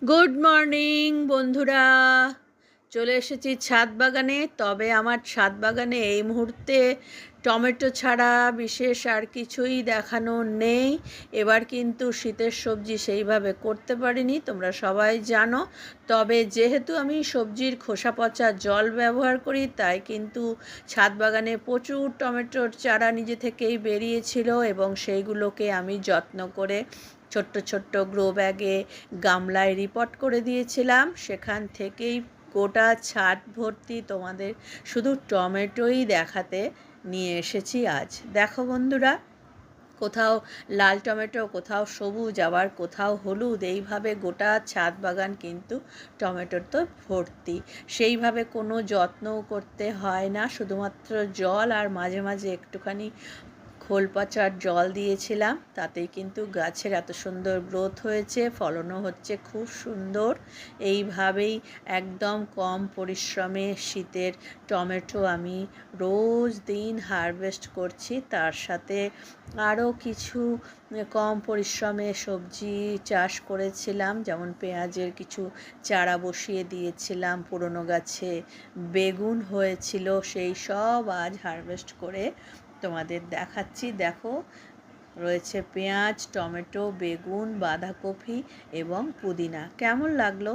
Good morning বন্ধুরা, চলে এসেছি ছাদ বাগানে। তবে আমার ছাদ বাগানে এই মুহূর্তে টমেটো ছাড়া বিশেষ আর কিছুই দেখানো নেই। এবার কিন্তু শীতের সবজি সেইভাবে করতে পারিনি, তোমরা সবাই জানো। তবে যেহেতু আমি সবজির খোসা পচা জল ব্যবহার করি, তাই কিন্তু ছাদ বাগানে প্রচুর টমেটোর চারা নিজে থেকেই বেরিয়েছিল এবং সেইগুলোকে আমি যত্ন করে ছোট্ট ছোট্ট গ্রো ব্যাগে গামলায় রিপোর্ট করে দিয়েছিলাম। সেখান থেকেই গোটা ছাদ ভর্তি তোমাদের শুধু টমেটোই দেখাতে নিয়ে এসেছি আজ। দেখো বন্ধুরা, কোথাও লাল টমেটো, কোথাও সবুজ, আবার কোথাও হলুদ, এইভাবে গোটা ছাদ বাগান কিন্তু টমেটোর তো ভর্তি। সেইভাবে কোনো যত্নও করতে হয় না, শুধুমাত্র জল আর মাঝে মাঝে একটুখানি খোল পচার জল দিয়েছিলাম, তাতেই কিন্তু গাছের এত সুন্দর গ্রোথ হয়েছে, ফলনও হচ্ছে খুব সুন্দর। এইভাবেই একদম কম পরিশ্রমে শীতের টমেটো আমি রোজ দিন হারভেস্ট করছি। তার সাথে আরও কিছু কম পরিশ্রমে সবজি চাষ করেছিলাম, যেমন পেঁয়াজের কিছু চারা বসিয়ে দিয়েছিলাম পুরনো গাছে, বেগুন হয়েছিল, সেই সব আজ হারভেস্ট করে তোমাদের দেখাচ্ছি। দেখো, রয়েছে পেঁয়াজ, টমেটো, বেগুন, বাঁধাকপি এবং পুদিনা। কেমন লাগলো